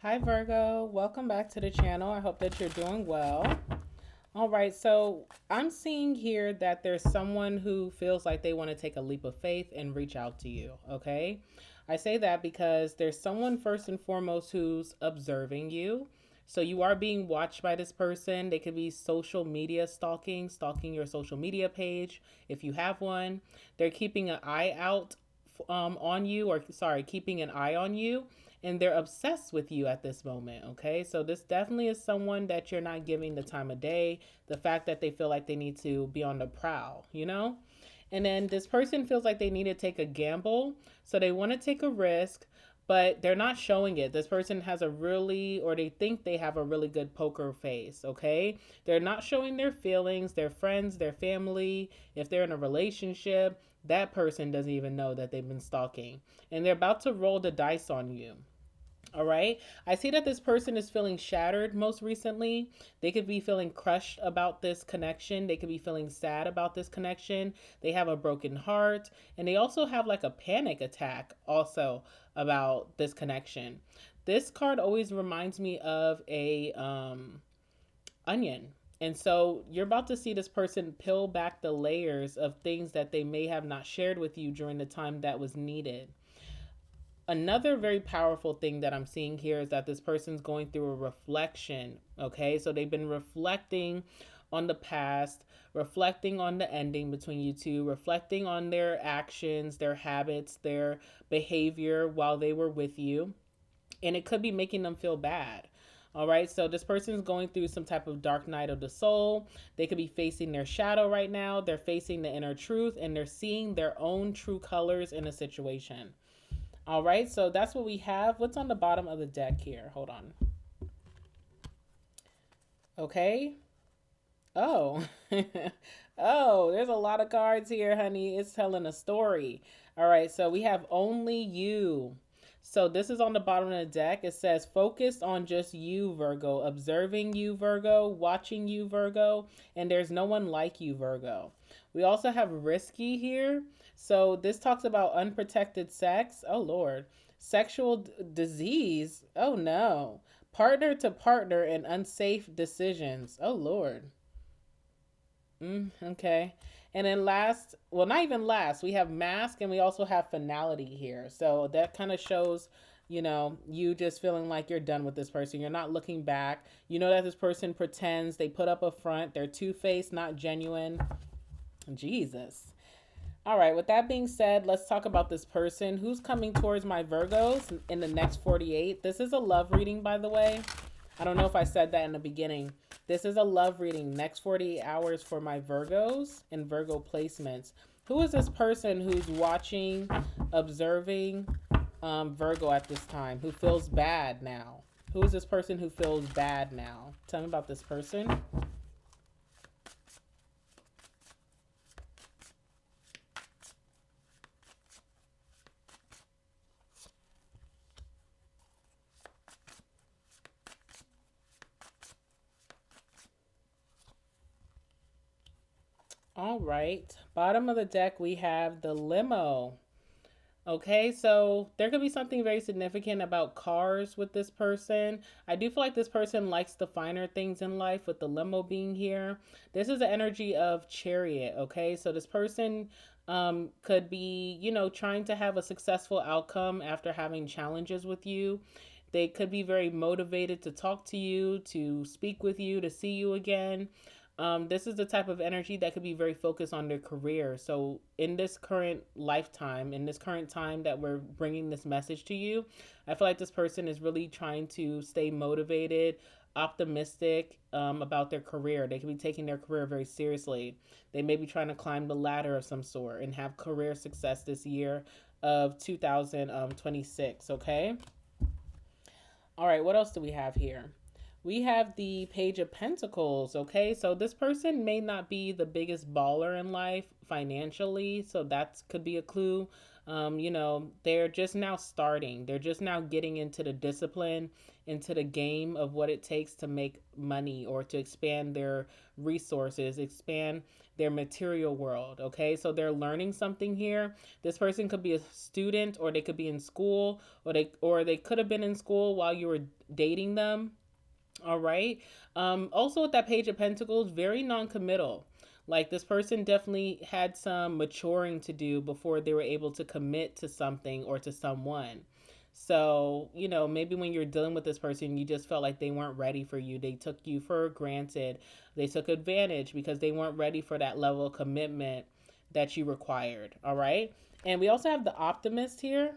Hi Virgo, welcome back to the channel. I hope that you're doing well. All right, so I'm seeing here that there's someone who feels like they want to take a leap of faith and reach out to you, okay? I say that because there's someone first and foremost who's observing you. So you are being watched by this person. They could be social media stalking your social media page if you have one. They're keeping an eye out on you, or sorry, keeping an eye on you, and they're obsessed with you at this moment. Okay, so this definitely is someone that you're not giving the time of day, the fact that they feel like they need to be on the prowl. And then this person feels like they need to take a gamble, so they want to take a risk, but they're not showing it. This person has a really, or they think they have a really good poker face, okay? They're not showing their feelings, their friends, their family. If they're in a relationship, that person doesn't even know that they've been stalking. And they're about to roll the dice on you. All right. I see that this person is feeling shattered most recently. They could be feeling crushed about this connection. They could be feeling sad about this connection. They have a broken heart. And they also have like a panic attack also about this connection. This card always reminds me of a onion. And so you're about to see this person peel back the layers of things that they may have not shared with you during the time that was needed. Another very powerful thing that I'm seeing here is that this person's going through a reflection. Okay, so they've been reflecting on the past, reflecting on the ending between you two, reflecting on their actions, their habits, their behavior while they were with you. And it could be making them feel bad. All right, so this person is going through some type of dark night of the soul. They could be facing their shadow right now. They're facing the inner truth, and they're seeing their own true colors in a situation. All right, so that's what we have. What's on the bottom of the deck here? Hold on. Okay. Oh. Oh, there's a lot of cards here, honey. It's telling a story. All right, so we have only you. So this is on the bottom of the deck. It says focused on just you, Virgo, observing you, Virgo, watching you, Virgo, and there's no one like you, Virgo. We also have risky here. So this talks about unprotected sex. Oh Lord. Sexual disease. Oh no. Partner to partner and unsafe decisions. Oh Lord. Okay. And then last, well, not even last, we have mask and we also have finality here. So that kind of shows, you just feeling like you're done with this person. You're not looking back. You know that this person pretends, they put up a front, they're two-faced, not genuine. Jesus. All right, with that being said, let's talk about this person who's coming towards my Virgos in the next 48. This is a love reading, by the way. I don't know if I said that in the beginning. This is a love reading, next 48 hours for my Virgos and Virgo placements. Who is this person who's watching, observing Virgo at this time, who feels bad now? Who is this person who feels bad now? Tell me about this person. All right. Bottom of the deck, we have the limo. Okay, so there could be something very significant about cars with this person. I do feel like this person likes the finer things in life with the limo being here. This is the energy of chariot, okay? So this person could be, trying to have a successful outcome after having challenges with you. They could be very motivated to talk to you, to speak with you, to see you again. This is the type of energy that could be very focused on their career. So, in this current lifetime, in this current time that we're bringing this message to you, I feel like this person is really trying to stay motivated, optimistic about their career. They could be taking their career very seriously. They may be trying to climb the ladder of some sort and have career success this year of 2026. Okay. All right. What else do we have here? We have the Page of Pentacles, okay? So this person may not be the biggest baller in life financially, so that could be a clue. You know, they're just now starting. They're just now getting into the discipline, into the game of what it takes to make money or to expand their resources, expand their material world. Okay, so they're learning something here. This person could be a student, or they could be in school, or they could have been in school while you were dating them. All right. Also with that Page of Pentacles, very non-committal. Like this person definitely had some maturing to do before they were able to commit to something or to someone. So, you know, maybe when you're dealing with this person, you just felt like they weren't ready for you. They took you for granted. They took advantage because they weren't ready for that level of commitment that you required. All right. And we also have the Optimist here.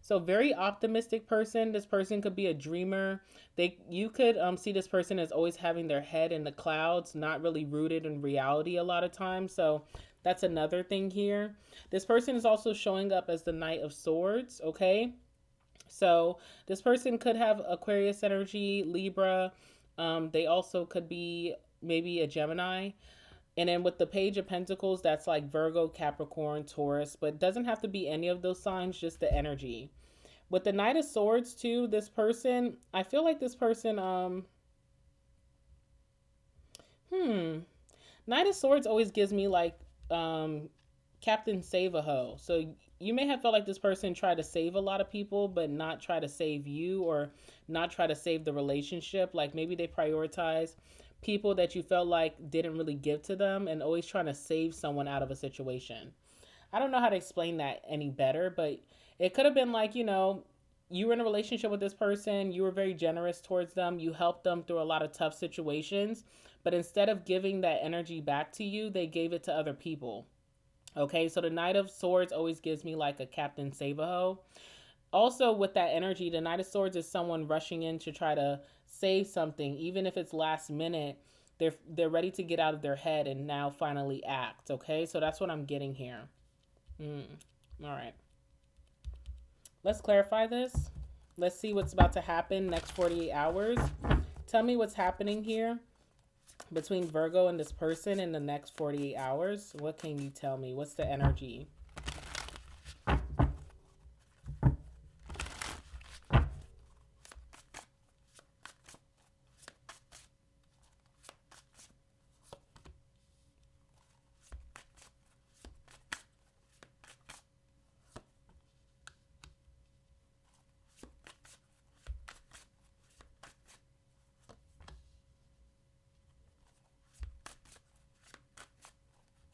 So very optimistic person. This person could be a dreamer. You could see this person as always having their head in the clouds, not really rooted in reality a lot of times. So that's another thing here. This person is also showing up as the Knight of Swords. Okay. So this person could have Aquarius energy, Libra. They also could be maybe a Gemini. And then with the Page of Pentacles, that's like Virgo, Capricorn, Taurus, but it doesn't have to be any of those signs, just the energy. With the Knight of Swords too, this person, I feel like this person, Knight of Swords always gives me like Captain Save-A-Ho. So you may have felt like this person tried to save a lot of people, but not try to save you, or not try to save the relationship. Like maybe they prioritize people that you felt like didn't really give to them, and always trying to save someone out of a situation. I don't know how to explain that any better, but it could have been like, you know, you were in a relationship with this person, you were very generous towards them, you helped them through a lot of tough situations, but instead of giving that energy back to you, they gave it to other people. Okay, so the Knight of Swords always gives me like a Captain Save-A-Ho. Also, with that energy, the Knight of Swords is someone rushing in to try to save something, even if it's last minute. They're ready to get out of their head and now finally act. Okay, so that's what I'm getting here. All right. Let's clarify this. Let's see what's about to happen next 48 hours. Tell me what's happening here between Virgo and this person in the next 48 hours. What can you tell me? What's the energy?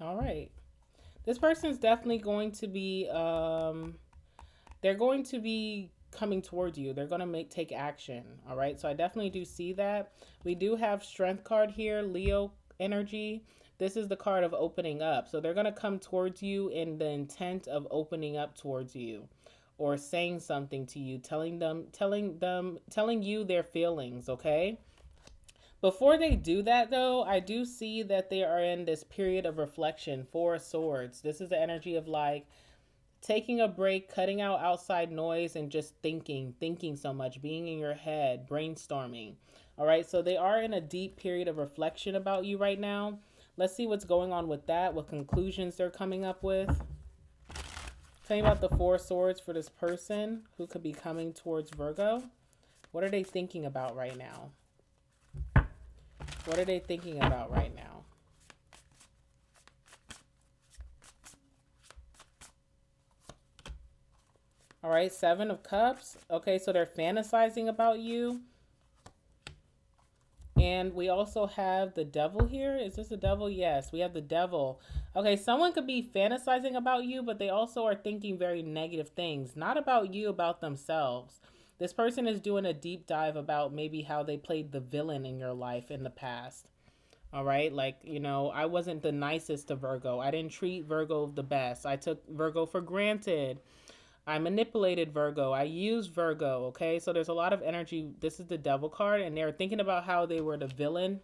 All right. This person's definitely going to be they're going to be coming towards you. They're going to take action. All right. So I definitely do see that. We do have Strength card here, Leo energy. This is the card of opening up. So they're going to come towards you in the intent of opening up towards you, or saying something to you, telling you their feelings. Okay. Before they do that, though, I do see that they are in this period of reflection. Four of Swords. This is the energy of like taking a break, cutting out outside noise, and just thinking so much, being in your head, brainstorming. All right, so they are in a deep period of reflection about you right now. Let's see what's going on with that, what conclusions they're coming up with. Tell me about the Four of Swords for this person who could be coming towards Virgo. What are they thinking about right now? What are they thinking about right now? All right, Seven of Cups. Okay, so they're fantasizing about you. And we also have the Devil here. Is this the Devil? Yes, we have the Devil. Okay, someone could be fantasizing about you, but they also are thinking very negative things. Not about you, about themselves. This person is doing a deep dive about maybe how they played the villain in your life in the past. All right, like, you know, I wasn't the nicest to Virgo. I didn't treat Virgo the best. I took Virgo for granted. I manipulated Virgo. I used Virgo. Okay, so there's a lot of energy. This is the Devil card, and they're thinking about how they were the villain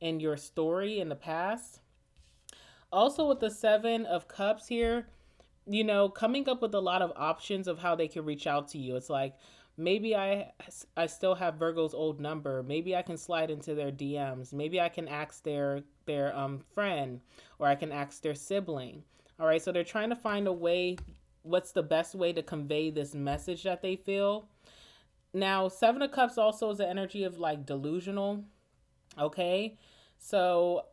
in your story in the past. Also, with the Seven of Cups here, you know, coming up with a lot of options of how they can reach out to you. It's like, maybe I still have Virgo's old number. Maybe I can slide into their DMs. Maybe I can ask their friend, or I can ask their sibling. All right, so they're trying to find a way what's the best way to convey this message that they feel. Now, Seven of Cups also is the energy of like delusional. Okay. So,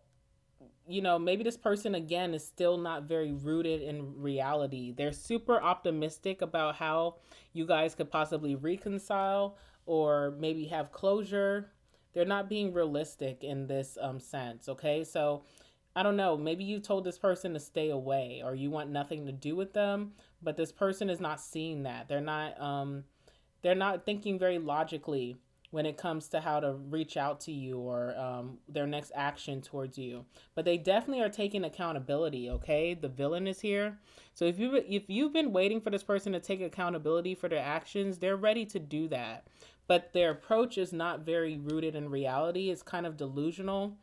maybe this person again is still not very rooted in reality. They're super optimistic about how you guys could possibly reconcile or maybe have closure. They're not being realistic in this sense. Okay. So, I don't know, maybe you told this person to stay away or you want nothing to do with them, but this person is not seeing that. They're not thinking very logically when it comes to how to reach out to you or their next action towards you. But they definitely are taking accountability, okay? The villain is here. So if you've been waiting for this person to take accountability for their actions, they're ready to do that. But their approach is not very rooted in reality. It's kind of delusional.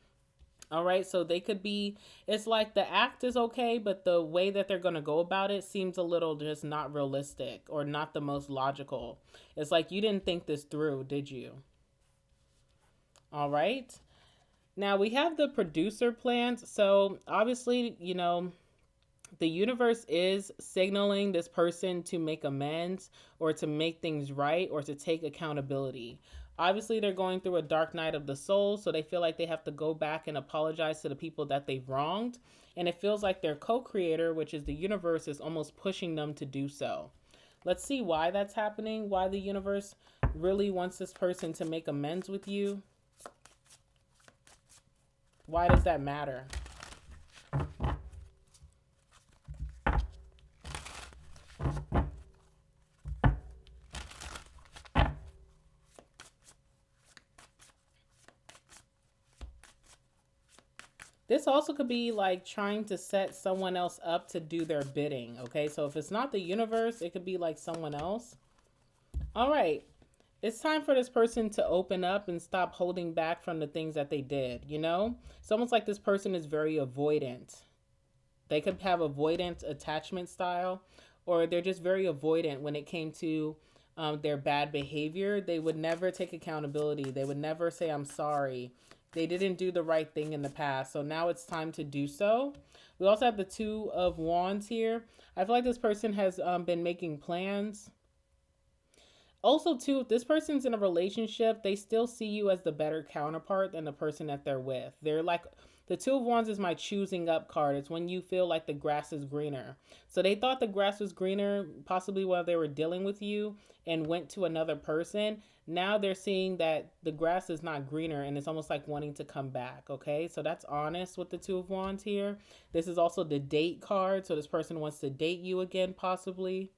All right, so they could be, it's like the act is okay, but the way that they're going to go about it seems a little just not realistic or not the most logical. It's like you didn't think this through, did you? All right. Now we have the producer plans. So obviously, the universe is signaling this person to make amends or to make things right or to take accountability. Obviously, they're going through a dark night of the soul, so they feel like they have to go back and apologize to the people that they've wronged. And it feels like their co creator, which is the universe, is almost pushing them to do so. Let's see why that's happening, why the universe really wants this person to make amends with you. Why does that matter? This also could be like trying to set someone else up to do their bidding. Okay, so if it's not the universe, it could be like someone else. All right, it's time for this person to open up and stop holding back from the things that they did. It's almost like this person is very avoidant. They could have avoidant attachment style, or they're just very avoidant when it came to their bad behavior. They would never take accountability. They would never say, I'm sorry. They didn't do the right thing in the past. So now it's time to do so. We also have the Two of Wands here. I feel like this person has been making plans. Also, too, if this person's in a relationship, they still see you as the better counterpart than the person that they're with. They're like, the Two of Wands is my choosing up card. It's when you feel like the grass is greener. So they thought the grass was greener, possibly while they were dealing with you and went to another person. Now they're seeing that the grass is not greener and it's almost like wanting to come back. Okay, so that's honest with the Two of Wands here. This is also the date card. So this person wants to date you again, possibly.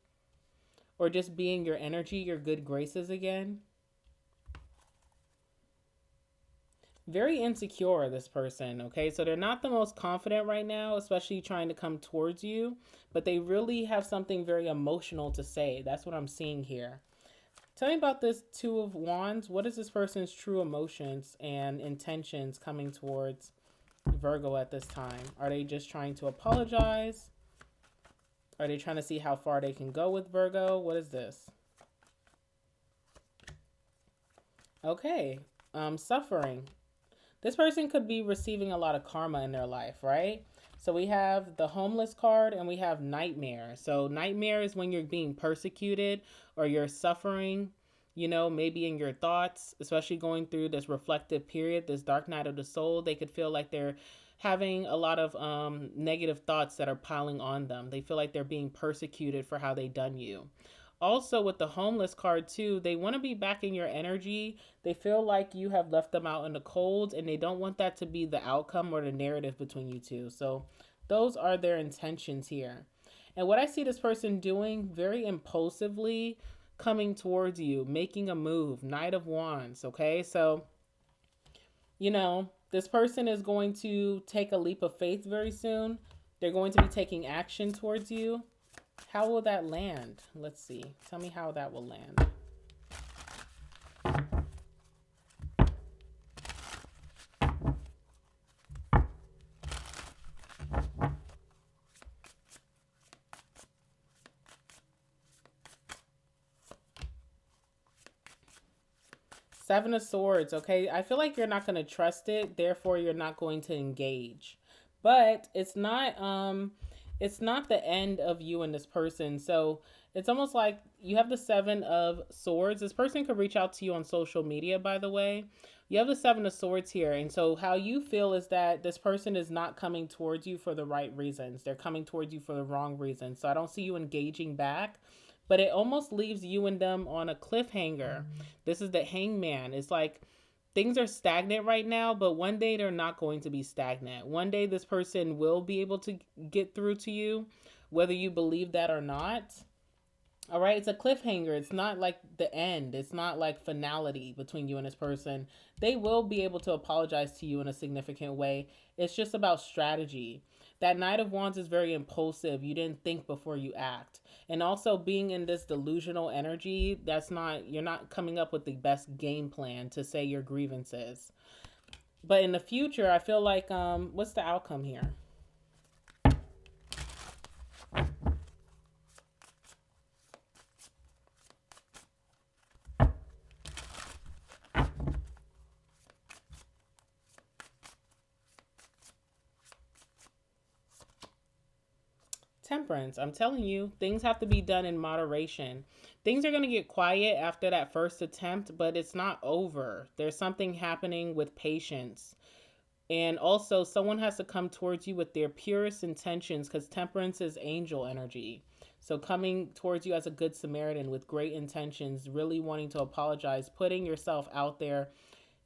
Or just being your energy, your good graces again. Very insecure, this person, okay? So they're not the most confident right now, especially trying to come towards you, but they really have something very emotional to say. That's what I'm seeing here. Tell me about this Two of Wands. What is this person's true emotions and intentions coming towards Virgo at this time? Are they just trying to apologize? Are they trying to see how far they can go with Virgo? What is this? Okay, suffering. This person could be receiving a lot of karma in their life, right? So we have the homeless card and we have nightmare. So nightmare is when you're being persecuted or you're suffering, maybe in your thoughts, especially going through this reflective period, this dark night of the soul. They could feel like they're having a lot of negative thoughts that are piling on them. They feel like they're being persecuted for how they done you. Also with the homeless card too, they want to be back in your energy. They feel like you have left them out in the cold and they don't want that to be the outcome or the narrative between you two. So those are their intentions here. And what I see this person doing very impulsively, coming towards you, making a move, Knight of Wands. Okay, so this person is going to take a leap of faith very soon. They're going to be taking action towards you. How will that land? Let's see. Tell me how that will land. Seven of Swords, okay? I feel like you're not going to trust it, therefore you're not going to engage. But it's not it's not the end of you and this person. So it's almost like you have the Seven of Swords. This person could reach out to you on social media, by the way. You have the Seven of Swords here. And so how you feel is that this person is not coming towards you for the right reasons. They're coming towards you for the wrong reasons. So I don't see you engaging back, but it almost leaves you and them on a cliffhanger. This is the Hangman. It's like things are stagnant right now, but one day they're not going to be stagnant. One day this person will be able to get through to you, whether you believe that or not. All right, it's a cliffhanger. It's not like the end. It's not like finality between you and this person. They will be able to apologize to you in a significant way. It's just about strategy. That Knight of Wands is very impulsive. You didn't think before you act. And also being in this delusional energy, you're not coming up with the best game plan to say your grievances. But in the future, I feel like what's the outcome here? Temperance. I'm telling you, things have to be done in moderation. Things are going to get quiet after that first attempt, but it's not over. There's something happening with patience. And also, someone has to come towards you with their purest intentions because temperance is angel energy. So, coming towards you as a good Samaritan with great intentions, really wanting to apologize, putting yourself out there,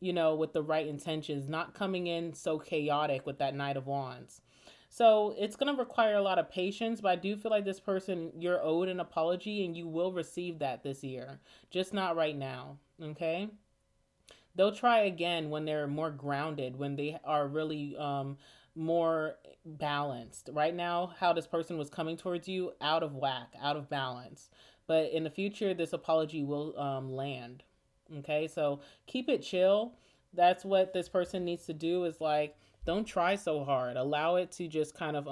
with the right intentions, not coming in so chaotic with that Knight of Wands. So it's going to require a lot of patience, but I do feel like this person, you're owed an apology and you will receive that this year, just not right now. Okay. They'll try again when they're more grounded, when they are really more balanced. Right now, how this person was coming towards you, out of whack, out of balance. But in the future, this apology will land. Okay, so keep it chill. That's what this person needs to do is like, don't try so hard. Allow it to just kind of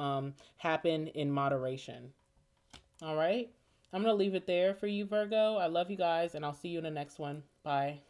happen in moderation. All right. I'm going to leave it there for you, Virgo. I love you guys, and I'll see you in the next one. Bye.